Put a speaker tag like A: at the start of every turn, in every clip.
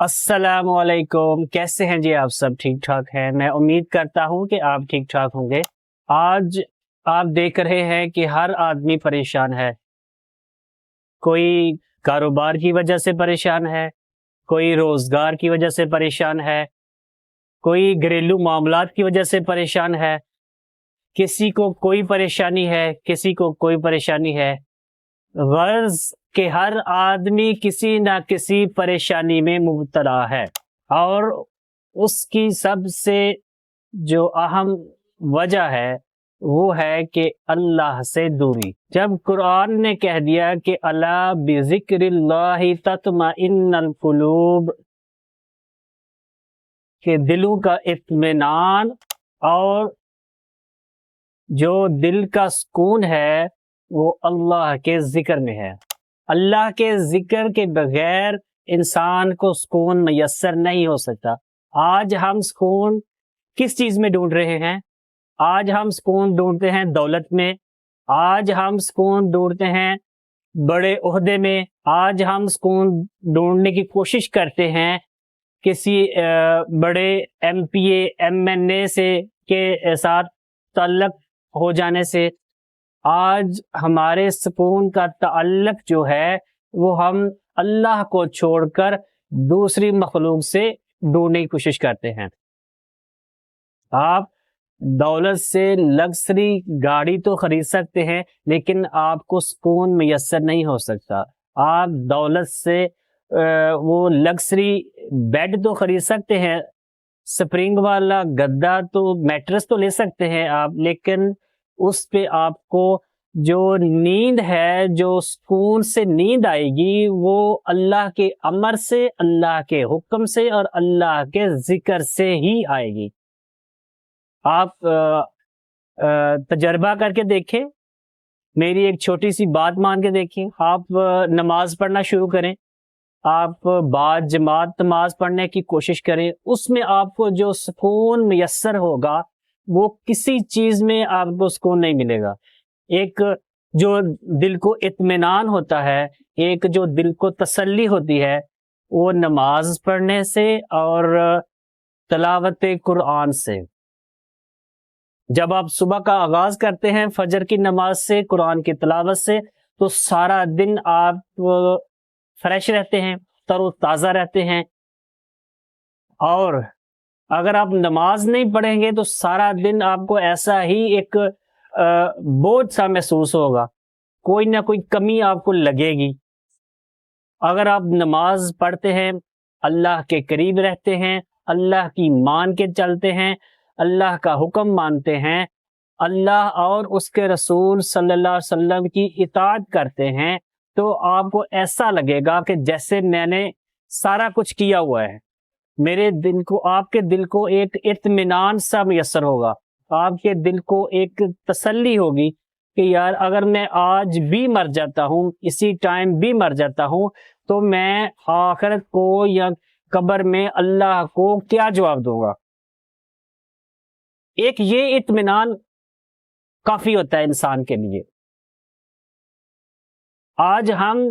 A: السلام علیکم، کیسے ہیں جی؟ آپ سب ٹھیک ٹھاک ہیں؟ میں امید کرتا ہوں کہ آپ ٹھیک ٹھاک ہوں گے۔ آج آپ دیکھ رہے ہیں کہ ہر آدمی پریشان ہے۔ کوئی کاروبار کی وجہ سے پریشان ہے، کوئی روزگار کی وجہ سے پریشان ہے، کوئی گھریلو معاملات کی وجہ سے پریشان ہے، کسی کو کوئی پریشانی ہے، کسی کو کوئی پریشانی ہے۔ غرض کہ ہر آدمی کسی نہ کسی پریشانی میں مبتلا ہے، اور اس کی سب سے جو اہم وجہ ہے وہ ہے کہ اللہ سے دوری۔ جب قرآن نے کہہ دیا کہ الا بذکر اللہ تطمئن القلوب، کہ دلوں کا اطمینان اور جو دل کا سکون ہے وہ اللہ کے ذکر میں ہے۔ اللہ کے ذکر کے بغیر انسان کو سکون میسر نہیں ہو سکتا۔ آج ہم سکون کس چیز میں ڈھونڈ رہے ہیں؟ آج ہم سکون ڈھونڈتے ہیں دولت میں، آج ہم سکون ڈھونڈتے ہیں بڑے عہدے میں، آج ہم سکون ڈھونڈنے کی کوشش کرتے ہیں کسی بڑے M P A M N A سے کے ساتھ تعلق ہو جانے سے۔ آج ہمارے سکون کا تعلق جو ہے وہ ہم اللہ کو چھوڑ کر دوسری مخلوق سے ڈھونڈنے کی کوشش کرتے ہیں۔ آپ دولت سے لگژری گاڑی تو خرید سکتے ہیں لیکن آپ کو سکون میسر نہیں ہو سکتا۔ آپ دولت سے وہ لگژری بیڈ تو خرید سکتے ہیں، سپرنگ والا گدا تو میٹرس تو لے سکتے ہیں آپ، لیکن اس پہ آپ کو جو نیند ہے، جو سکون سے نیند آئے گی، وہ اللہ کے امر سے، اللہ کے حکم سے اور اللہ کے ذکر سے ہی آئے گی۔ آپ تجربہ کر کے دیکھیں، میری ایک چھوٹی سی بات مان کے دیکھیں۔ آپ نماز پڑھنا شروع کریں، آپ بعد جماعت نماز پڑھنے کی کوشش کریں، اس میں آپ کو جو سکون میسر ہوگا وہ کسی چیز میں آپ کو سکون نہیں ملے گا۔ ایک جو دل کو اطمینان ہوتا ہے، ایک جو دل کو تسلی ہوتی ہے، وہ نماز پڑھنے سے اور تلاوت قرآن سے۔ جب آپ صبح کا آغاز کرتے ہیں فجر کی نماز سے، قرآن کی تلاوت سے، تو سارا دن آپ فریش رہتے ہیں، تر و تازہ رہتے ہیں۔ اور اگر آپ نماز نہیں پڑھیں گے تو سارا دن آپ کو ایسا ہی ایک بوجھ سا محسوس ہوگا، کوئی نہ کوئی کمی آپ کو لگے گی۔ اگر آپ نماز پڑھتے ہیں، اللہ کے قریب رہتے ہیں، اللہ کی مان کے چلتے ہیں، اللہ کا حکم مانتے ہیں، اللہ اور اس کے رسول صلی اللہ علیہ وسلم کی اطاعت کرتے ہیں، تو آپ کو ایسا لگے گا کہ جیسے میں نے سارا کچھ کیا ہوا ہے۔ میرے دل کو، آپ کے دل کو ایک اطمینان سا میسر ہوگا، آپ کے دل کو ایک تسلی ہوگی کہ یار اگر میں آج بھی مر جاتا ہوں، اسی ٹائم بھی مر جاتا ہوں، تو میں آخرت کو یا قبر میں اللہ کو کیا جواب دوں گا۔ ایک یہ اطمینان کافی ہوتا ہے انسان کے لیے۔ آج ہم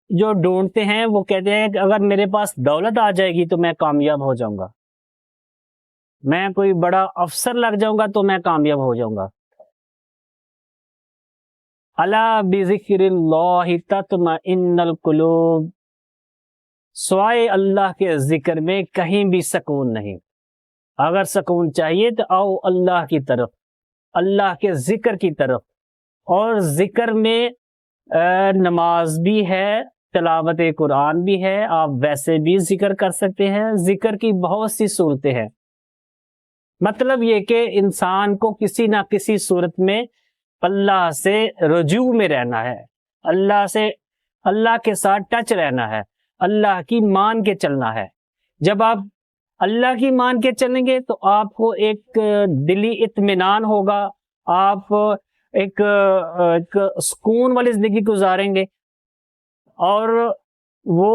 A: جو ڈھونڈتے ہیں وہ کہتے ہیں کہ اگر میرے پاس دولت آ جائے گی تو میں کامیاب ہو جاؤں گا، میں کوئی بڑا افسر لگ جاؤں گا تو میں کامیاب ہو جاؤں گا۔ الا بذکر اللہ تطمئن القلوب، سوائے اللہ کے ذکر میں کہیں بھی سکون نہیں۔ اگر سکون چاہیے تو آؤ اللہ کی طرف، اللہ کے ذکر کی طرف۔ اور ذکر میں نماز بھی ہے، تلاوت قرآن بھی ہے، آپ ویسے بھی ذکر کر سکتے ہیں۔ ذکر کی بہت سی صورتیں ہیں۔ مطلب یہ کہ انسان کو کسی نہ کسی صورت میں اللہ سے رجوع میں رہنا ہے، اللہ کے ساتھ ٹچ رہنا ہے، اللہ کی مان کے چلنا ہے۔ جب آپ اللہ کی مان کے چلیں گے تو آپ کو ایک دلی اطمینان ہوگا، آپ ایک سکون والی زندگی گزاریں گے۔ اور وہ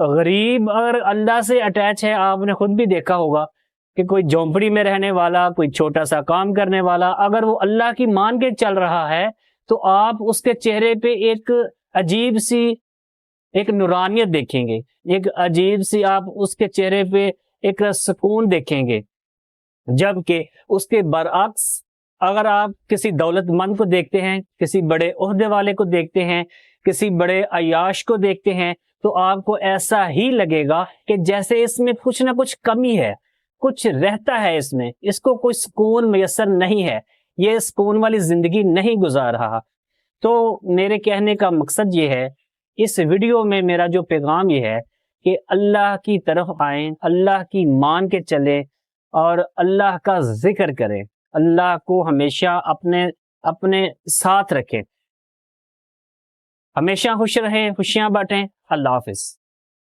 A: غریب اگر اللہ سے اٹیچ ہے، آپ نے خود بھی دیکھا ہوگا کہ کوئی جھونپڑی میں رہنے والا، کوئی چھوٹا سا کام کرنے والا، اگر وہ اللہ کی مان کے چل رہا ہے تو آپ اس کے چہرے پہ ایک عجیب سی ایک نورانیت دیکھیں گے، ایک عجیب سی آپ اس کے چہرے پہ ایک سکون دیکھیں گے. جبکہ اس کے برعکس اگر آپ کسی دولت مند کو دیکھتے ہیں، کسی بڑے عہدے والے کو دیکھتے ہیں، کسی بڑے عیاش کو دیکھتے ہیں، تو آپ کو ایسا ہی لگے گا کہ جیسے اس میں کچھ نہ کچھ کمی ہے، کچھ رہتا ہے اس میں، اس کو کوئی سکون میسر نہیں ہے، یہ سکون والی زندگی نہیں گزار رہا. تو میرے کہنے کا مقصد یہ ہے، اس ویڈیو میں میرا جو پیغام یہ ہے کہ اللہ کی طرف آئیں، اللہ کی مان کے چلیں اور اللہ کا ذکر کریں، اللہ کو ہمیشہ اپنے ساتھ رکھیں. ہمیشہ خوش رہیں، خوشیاں بانٹیں. اللہ حافظ.